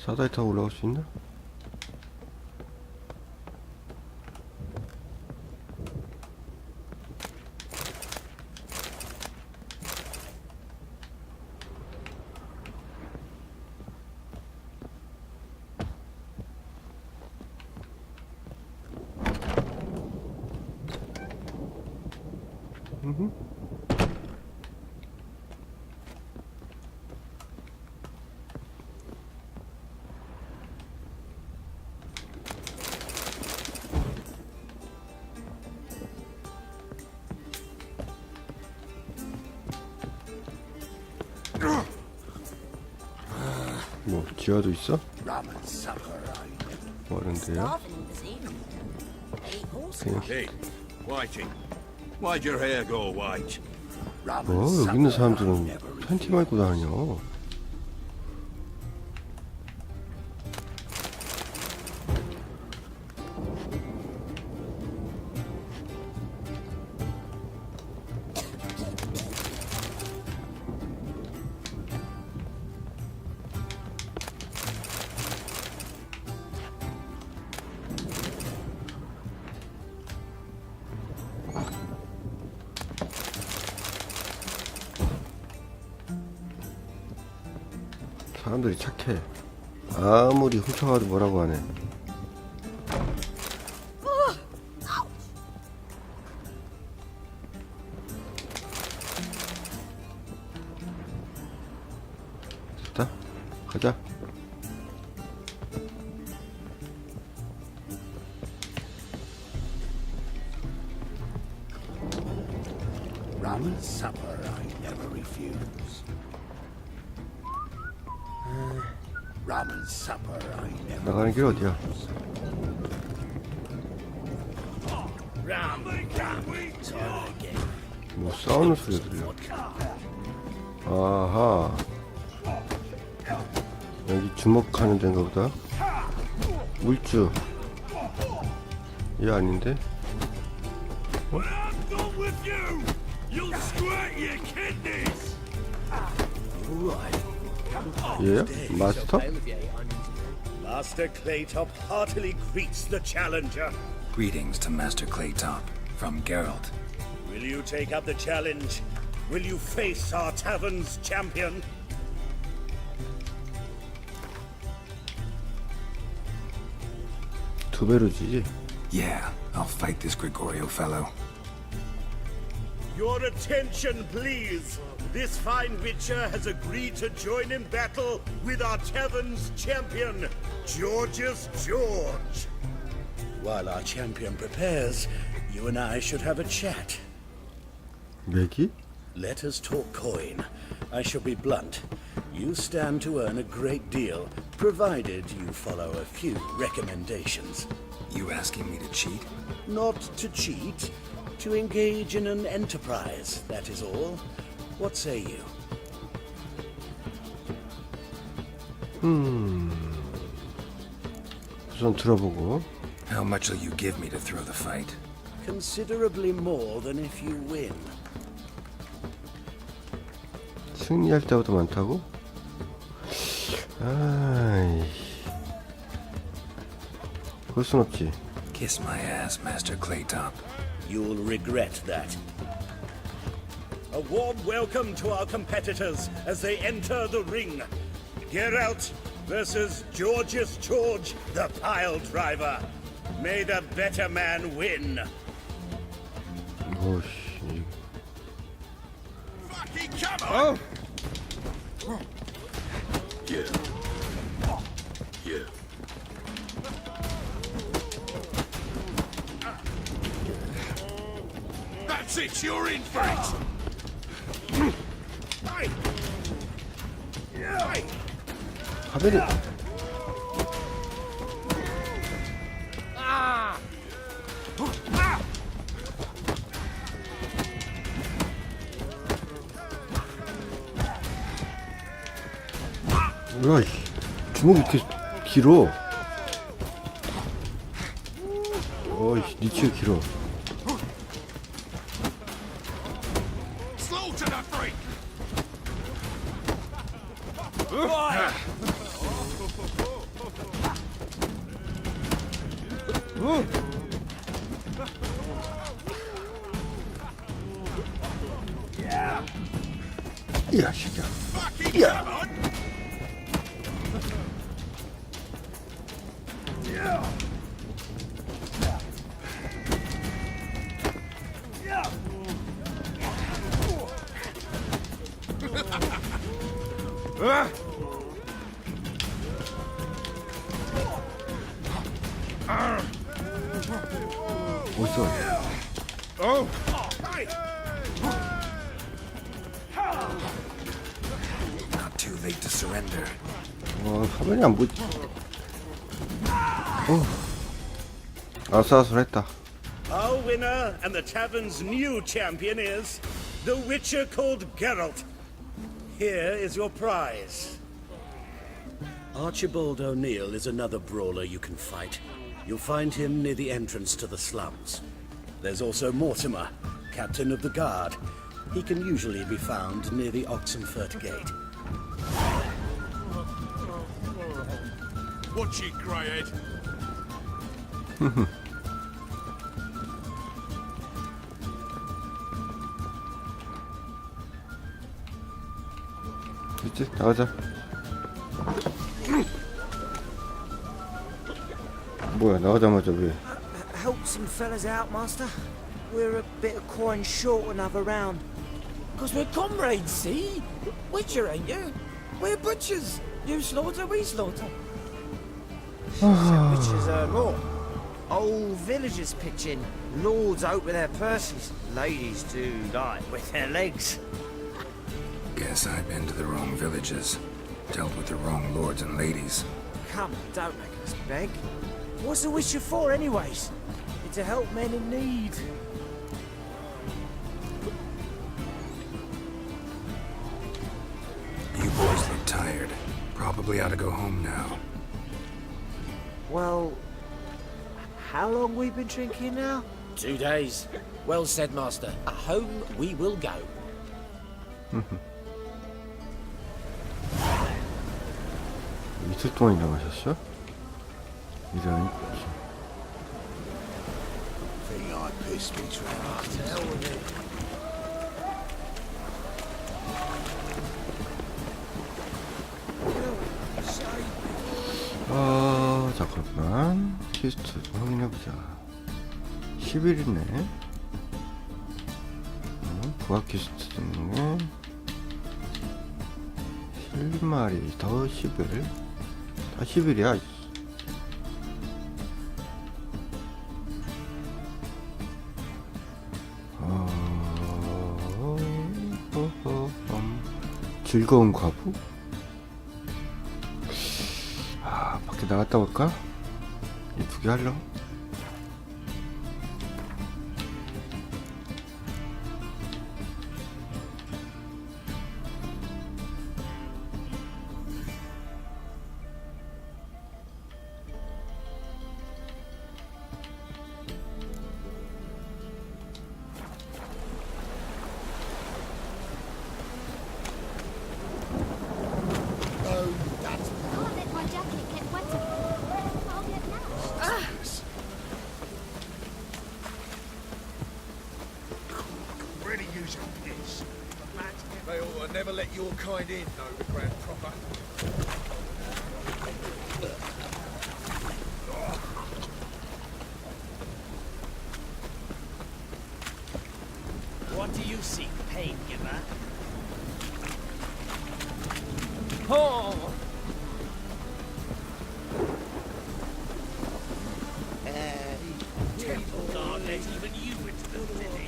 사다리 타고 올라갈 수 있나? 뭐 지하도 있어? 뭐하는데요? 그냥 Hey, Whitey, why'd your hair go white? 여기 있는 사람들은 팬티만 입고 다녀. 사람들이 착해. 아무리 훔쳐가도 뭐라고 하네. 됐다. 가자. Ramen supper I never refuse. Ramen supper I never. 나가는 길 어디야? 뭐 싸우는 소리가 들려. 아하. 여기 주먹하는 데인가 보다. 물주. 얘 아닌데? 어? 얘야? 마스터? Master Claytop heartily greets the challenger. Greetings to Master Claytop from Geralt. Will you take up the challenge? Will you face our tavern's champion? 두 배로 지지? Yeah, I'll fight this Gregorio fellow. Your attention, please. This fine witcher has agreed to join in battle with our tavern's champion, George's George. While our champion prepares, you and I should have a chat. 맥이? Let us talk coin. I shall be blunt. You stand to earn a great deal, provided you follow a few recommendations. You asking me to cheat? Not to cheat, to engage in an enterprise, that is all. What say you? 우선 들어보고. How much will you give me to throw the fight? Considerably more than if you win. 승리할 때보다 많다고? 아이. 그럴 순 없지. Kiss my ass, Master Claytop. You'll regret that. A warm welcome to our competitors as they enter the ring. Geralt versus George's George, the pile driver. May the better man win. 오씨. Fucking come on! Yeah. Yeah. That's it, you're in for it! Hey! Hey! 하벨이. 뭐야, 주먹이 이렇게 길어. 어이, 니치가 길어. Slow to the freak! 이야, 새끼야. 이야. 어딨어? Not too late to surrender. 화면이 안 보이지. 아슬아슬했다. Our winner and the tavern's new champion is the Witcher called Geralt. Here is your prize. Archibald O'Neill is another brawler you can fight. You'll find him near the entrance to the slums. There's also Mortimer, captain of the guard. He can usually be found near the Oxenfurt Gate. Watch it, Greyhead. 됐지? 나가자. 뭐야, 나가자마자 왜? Help some fellas out, Master. We're a bit of coin short another round. Because we're comrades, see? Witcher, ain't you? We're butchers. You slaughter, we slaughter. Witches earn more. Old villagers pitch in. Lords out with their purses. Ladies do like with their legs. Guess I've been to the wrong villages. Dealt with the wrong lords and ladies. Come, don't make us beg. What's a Witcher for, anyways? It's to help men in need. You boys look tired. Probably ought to go home now. Well, how long we been drinking now? 2 days. Well said, Master. Home we will go. 이틀 동안 일하셨어? 이런. Think I pissed me trying. 잠깐만. 퀘스트 좀 확인해보자. 10일이네. 부하 퀘스트 중에 실마리 더 10일. 다 10일이야. 즐거운 과부? 밖에 나갔다 올까? 이 두 개 할러? Can't let my jacket get wetter. I'll get lashed. Really use a piss. They ought to never let your kind in, though, the Grand Proper. What do you seek, pain giver? Oh! Temples aren't let even you into the city.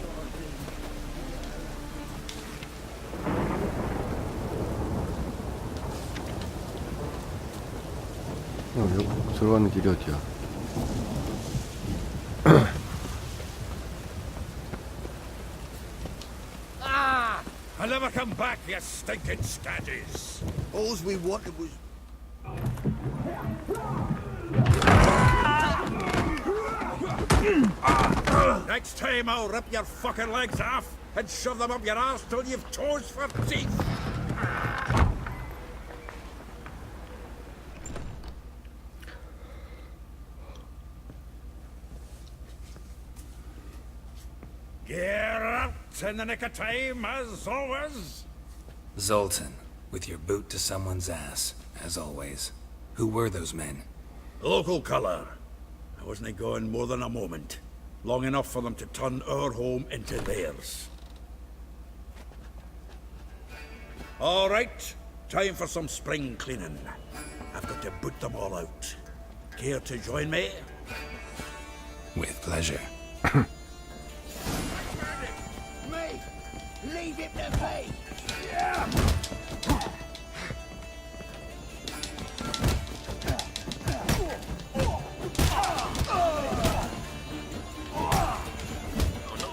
여기 들어가는 길이 어디야? I'll never come back, you stinking staggies. All we wanted was... Next time I'll rip your fucking legs off and shove them up your arse till you've toes for teeth. Just in the nick of time, as always. Zoltan, with your boot to someone's ass, as always. Who were those men? Local colour. I wasn't gone more than a moment. Long enough for them to turn our home into theirs. All right, time for some spring cleaning. I've got to boot them all out. Care to join me? With pleasure. Me! Leave him to me!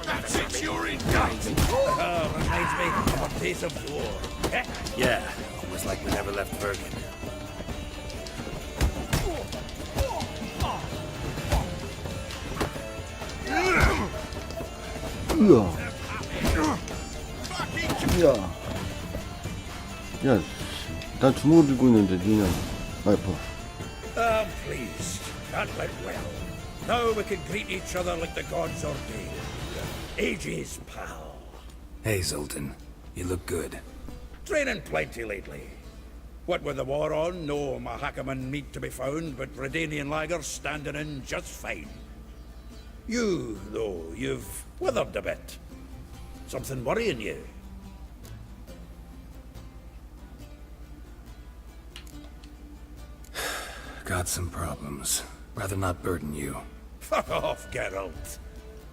That's it, you're in guys. Reminds me of a piece of war. Yeah, almost like we never left Bergen. 으아. 야. 야, 씨. 난 주먹을 들고 있는데 니는 아이고. I'm pleased. That went well. Now we can greet each other like the gods ordained. Ages, pal. Hey, Zoltan. You look good. Training plenty lately. What with the war on, no Mahakaman meat to be found, but Redanian lagers standing in just fine. You, though, you've withered a bit. Something worrying you? Got some problems. Rather not burden you. Fuck off, Geralt.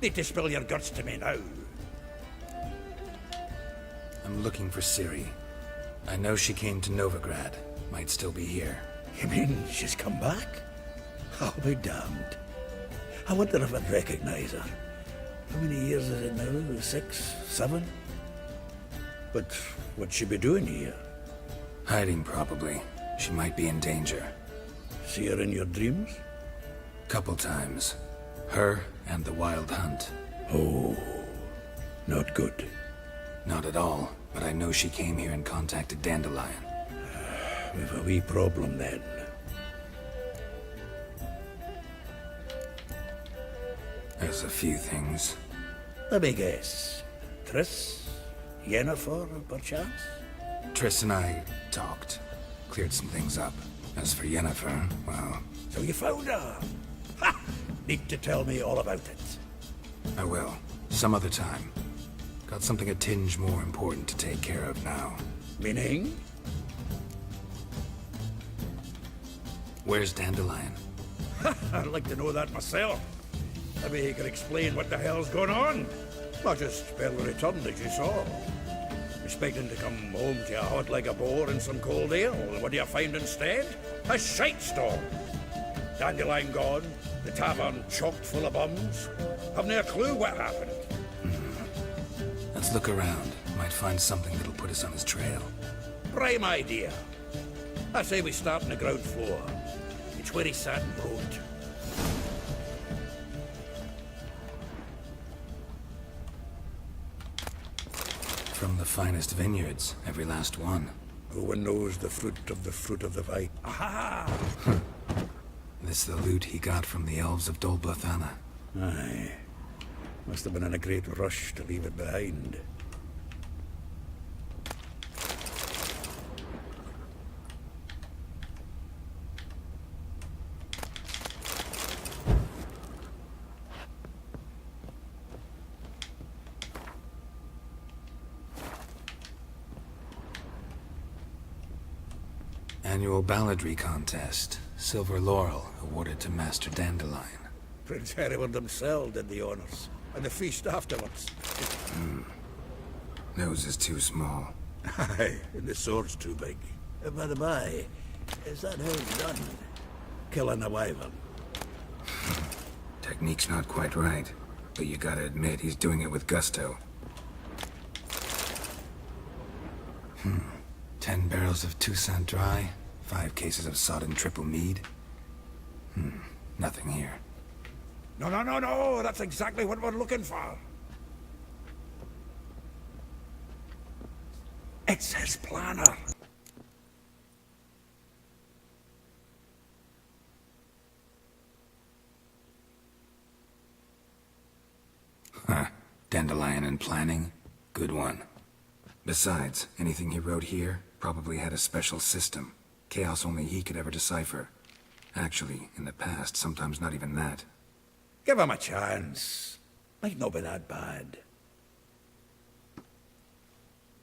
Need to spill your guts to me now. I'm looking for Ciri. I know she came to Novigrad. Might still be here. You mean she's come back? I'll be damned. I wonder if I'd recognize her. How many years is it now? 6, 7? But what'd she be doing here? Hiding, probably. She might be in danger. See her in your dreams? Couple times. Her and the Wild Hunt. Oh, not good. Not at all, but I know she came here and contacted Dandelion. We've a wee problem then. There's a few things. Let me guess. Triss? Yennefer, perchance? Triss and I talked. Cleared some things up. As for Yennefer, well, So you found her? Ha! Need to tell me all about it. I will. Some other time. Got something a tinge more important to take care of now. Meaning? Where's Dandelion? I'd like to know that myself. Maybe he could explain what the hell's going on. Not just barely returned, as you saw. Expecting to come home to you hot like a boar and some cold ale. What do you find instead? A shite storm. Dandelion gone, the tavern chocked full of bums. Haven't a clue what happened. Let's look around. Might find something that'll put us on his trail. Prime idea. I say we start on the ground floor. It's where he sat and wrote. From the finest vineyards, every last one. Who one knows the fruit of the vine? Aha! This the loot he got from the elves of Dol Blathanna. Aye. Must have been in a great rush to leave it behind. Annual balladry contest. Silver laurel awarded to Master Dandelion. Prince Hereward himself did the honors, and the feast afterwards. Nose is too small. Aye, and the sword's too big. By the by, is that how it's done? Killing a wyvern. Technique's not quite right, but you gotta admit he's doing it with gusto. 10 barrels of Toussaint Dry, 5 cases of sodden triple mead. Nothing here. No, that's exactly what we're looking for. It's his planner. Huh. Dandelion and planning? Good one. Besides, anything he wrote here probably had a special system. Chaos only he could ever decipher. Actually, in the past, sometimes not even that. Give him a chance. Might not be that bad.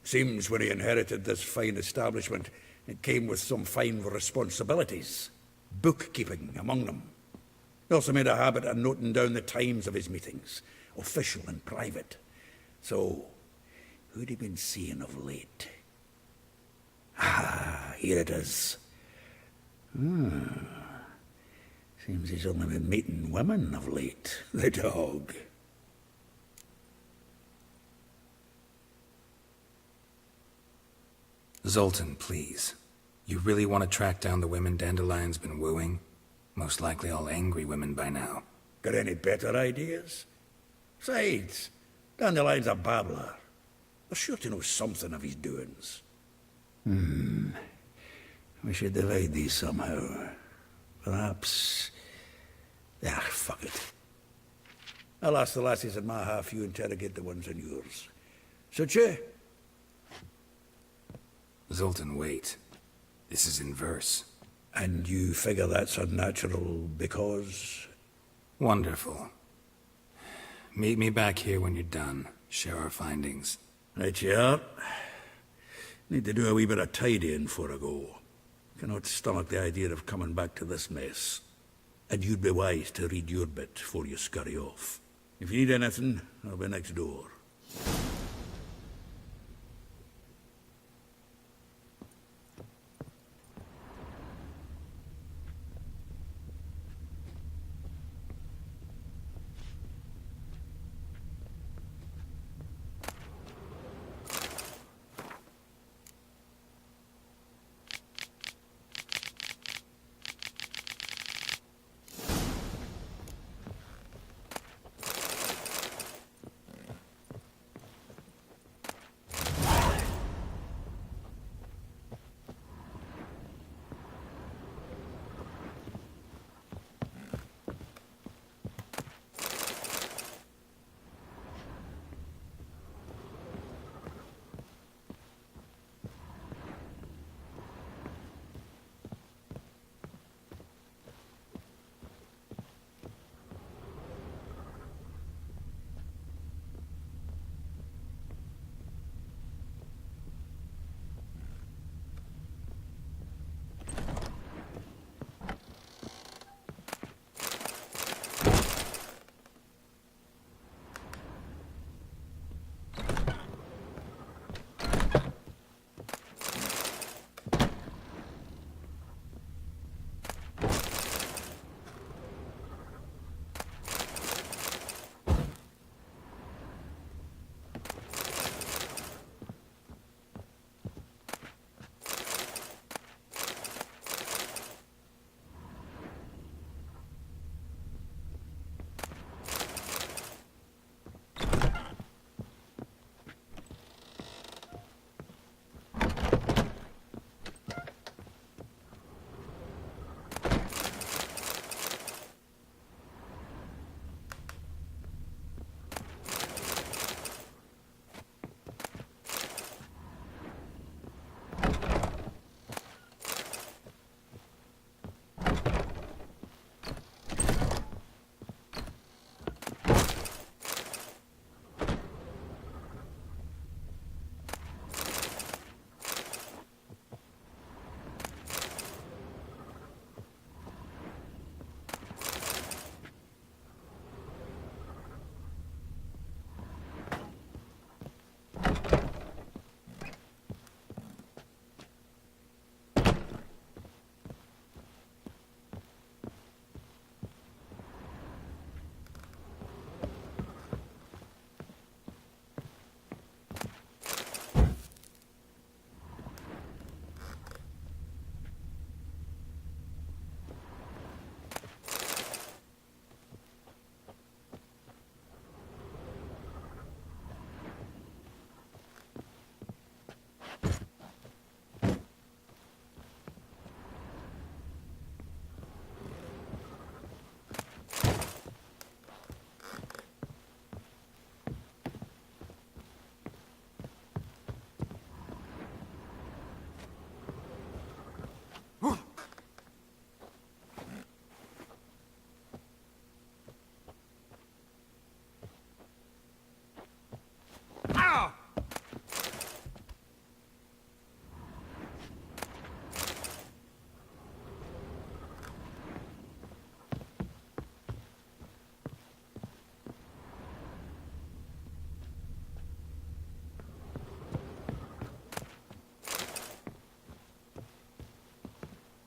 Seems when he inherited this fine establishment, it came with some fine responsibilities. Bookkeeping among them. He also made a habit of noting down the times of his meetings, official and private. So, who'd he been seeing of late? Ah, here it is. Seems he's only been meeting women of late, the dog. Zoltan, please. You really want to track down the women Dandelion's been wooing? Most likely all angry women by now. Got any better ideas? Besides, Dandelion's a babbler. They're sure to know something of his doings. We should divide these somehow. Perhaps... Ah, fuck it. I'll ask the lassies in my half, you interrogate the ones in yours. Such you? Zoltan, wait. This is in verse. And you figure that's unnatural because... Wonderful. Meet me back here when you're done. Share our findings. Right you are. Need to do a wee bit of tidying before I go. Cannot stomach the idea of coming back to this mess. And you'd be wise to read your bit before you scurry off. If you need anything, I'll be next door.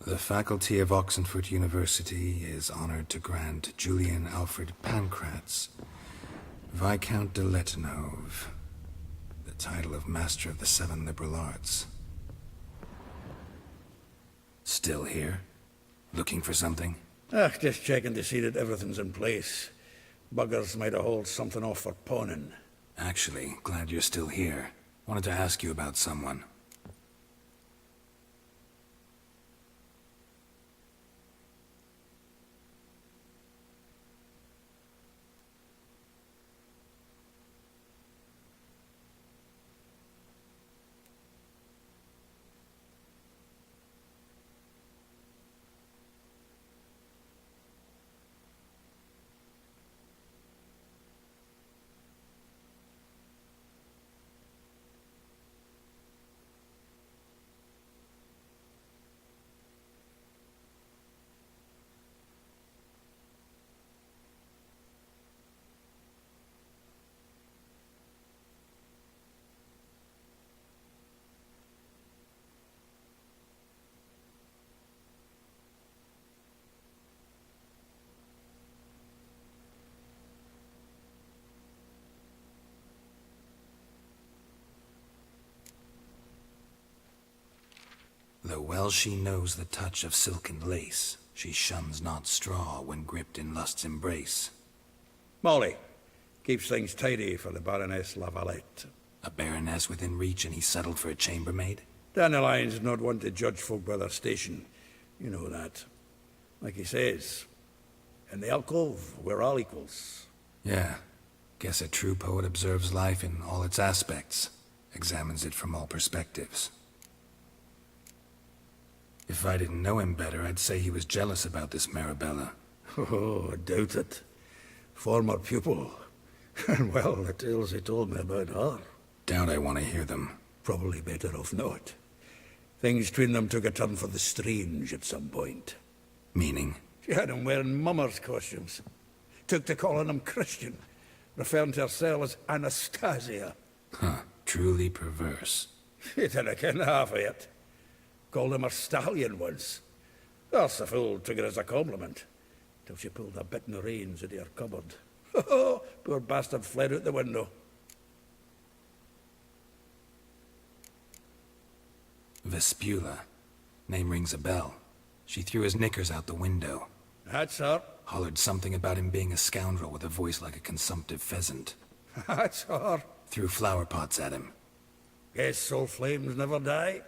The faculty of Oxenford University is honored to grant Julian Alfred Pancratz, Viscount de Letonov, the title of Master of the Seven Liberal Arts. Still here? Looking for something? Just checking to see that everything's in place. Buggers might have hauled something off for pawning. Actually, glad you're still here. Wanted to ask you about someone. Though well she knows the touch of silken lace, she shuns not straw when gripped in lust's embrace. Molly, keeps things tidy for the Baroness Lavalette. A baroness within reach and he settled for a chambermaid? Dandelion's not one to judge folk by their station. You know that. Like he says, in the alcove, we're all equals. Yeah. Guess a true poet observes life in all its aspects, examines it from all perspectives. If I didn't know him better, I'd say he was jealous about this Marabella. Oh, I doubt it. Former pupil. And well, the tales he told me about her. Doubt I want to hear them. Probably better off not. Things between them took a turn for the strange at some point. Meaning? She had him wearing mummers' costumes. Took to calling him Christian, referring to herself as Anastasia. Huh. Truly perverse. He didn't ken half of it. Called him a stallion once. That's the fool took it as a compliment. Till she pulled a bit in the reins into her cupboard. Oh, poor bastard fled out the window. Vespula. Name rings a bell. She threw his knickers out the window. That's her. Hollered something about him being a scoundrel with a voice like a consumptive pheasant. That's her. Threw flower pots at him. Guess soul flames never die.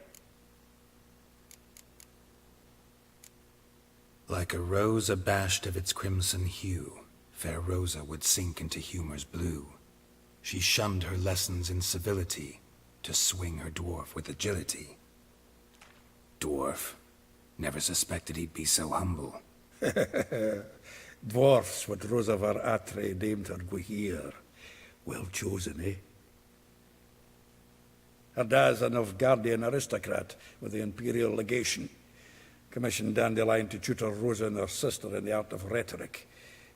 Like a rose abashed of its crimson hue, fair Rosa would sink into humor's blue. She shunned her lessons in civility, to swing her dwarf with agility. Dwarf. Never suspected he'd be so humble. Dwarfs, what Rosa var Atre named her Guihir. Well chosen, eh? Her dad's a Novgardian aristocrat with the Imperial Legation. Commissioned Dandelion to tutor Rosa and her sister in the art of rhetoric.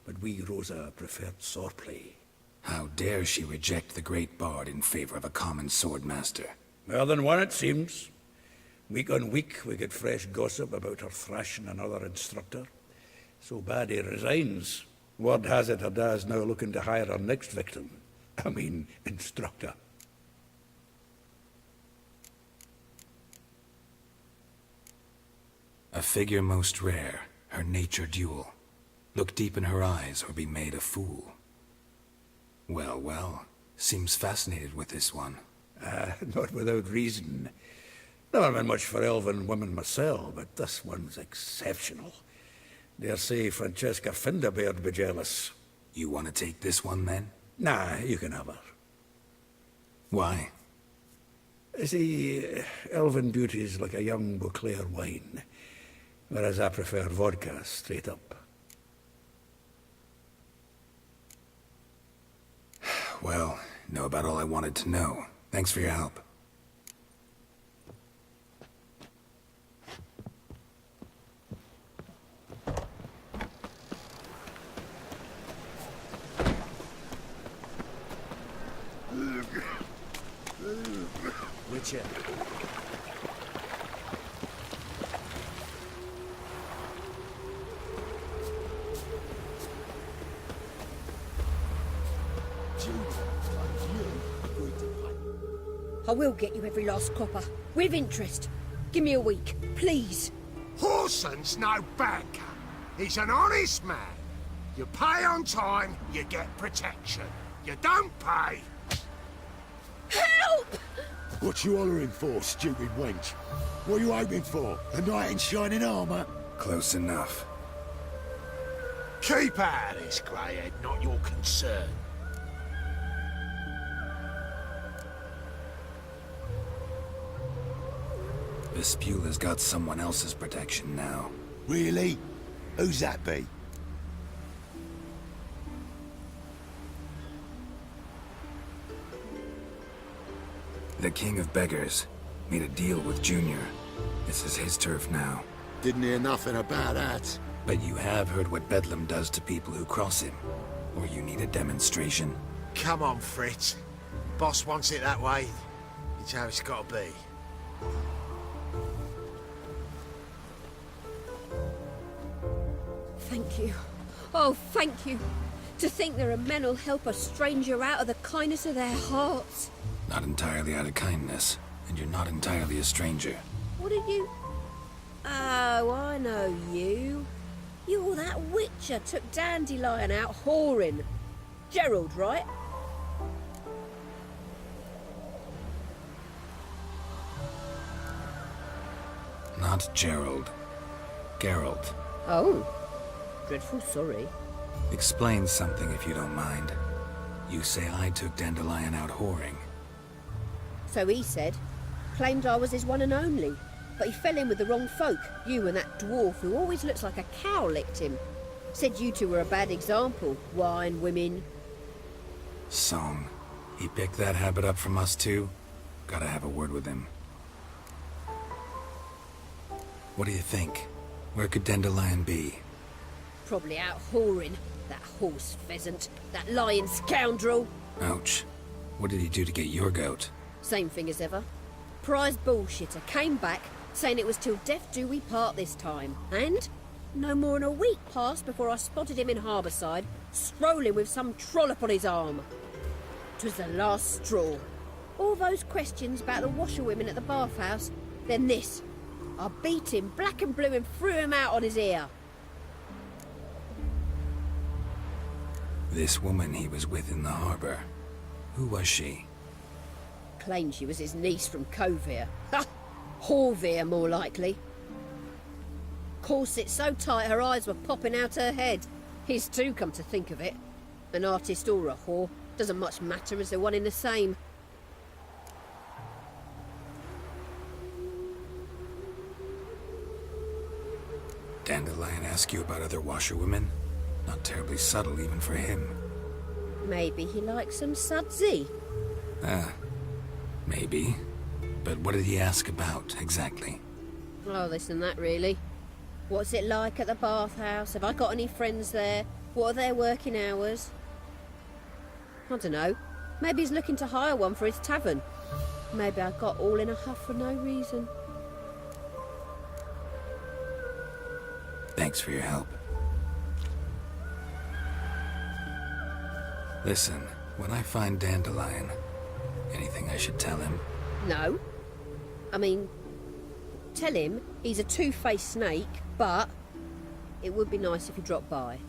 But we, Rosa, preferred swordplay. How dare she reject the great bard in favor of a common swordmaster? More than one, it seems. Week on week, we get fresh gossip about her thrashing another instructor. So bad he resigns. Word has it her dad's now looking to hire her next victim. I mean, instructor. A figure most rare, her nature dual. Look deep in her eyes or be made a fool. Well, well, seems fascinated with this one. Not without reason. Never been much for elven women myself, but this one's exceptional. Dare say Francesca Finderbeard be jealous. You want to take this one then? Nah, you can have her. Why? See, elven beauty's like a young Beauclair wine, whereas I prefer vodka straight up. Well, know about all I wanted to know. Thanks for your help. Witcher. I will get you every last copper. With interest. Give me a week, please. Horson's no banker. He's an honest man. You pay on time, you get protection. You don't pay. Help! What you hollering for, stupid wench? What are you hoping for? A knight in shining armour? Close enough. Keep out of this, greyhead, not your concern. Vespula's got someone else's protection now. Really? Who's that be? The King of Beggars made a deal with Junior. This is his turf now. Didn't hear nothing about that. But you have heard what Bedlam does to people who cross him. Or you need a demonstration? Come on, Fritz. Boss wants it that way. It's how it's gotta be. Thank you. Oh, thank you. To think there are men who'll help a stranger out of the kindness of their hearts. Not entirely out of kindness, and you're not entirely a stranger. What are you... Oh, I know you. You're that witcher took Dandelion out whoring. Gerald, right? Not Gerald. Geralt. Oh. Dreadful sorry. Explain something if you don't mind. You say I took Dandelion out whoring. So he said. Claimed I was his one and only. But he fell in with the wrong folk. You and that dwarf who always looks like a cow licked him. Said you two were a bad example. Wine, women. Song. He picked that habit up from us too? Gotta have a word with him. What do you think? Where could Dandelion be? Probably out whoring. That horse pheasant. That lying scoundrel. Ouch. What did he do to get your goat? Same thing as ever. Prize bullshitter came back, saying it was till death do we part this time. And no more than a week passed before I spotted him in Harbourside, strolling with some trollop on his arm. 'Twas the last straw. All those questions about the washerwomen at the bathhouse, then this. I beat him black and blue and threw him out on his ear. This woman he was with in the harbour. Who was she? Claimed she was his niece from Kovir. Ha! Horvir, more likely. Corset so tight her eyes were popping out her head. His too, come to think of it. An artist or a whore. Doesn't much matter as they're one in the same. Dandelion ask you about other washerwomen? Not terribly subtle even for him. Maybe he likes some sudsy. Maybe. But what did he ask about, exactly? Oh, this and that, really. What's it like at the bathhouse? Have I got any friends there? What are their working hours? I don't know. Maybe he's looking to hire one for his tavern. Maybe I got all in a huff for no reason. Thanks for your help. Listen, when I find Dandelion, anything I should tell him? No. I mean, tell him he's a two-faced snake, but it would be nice if he dropped by.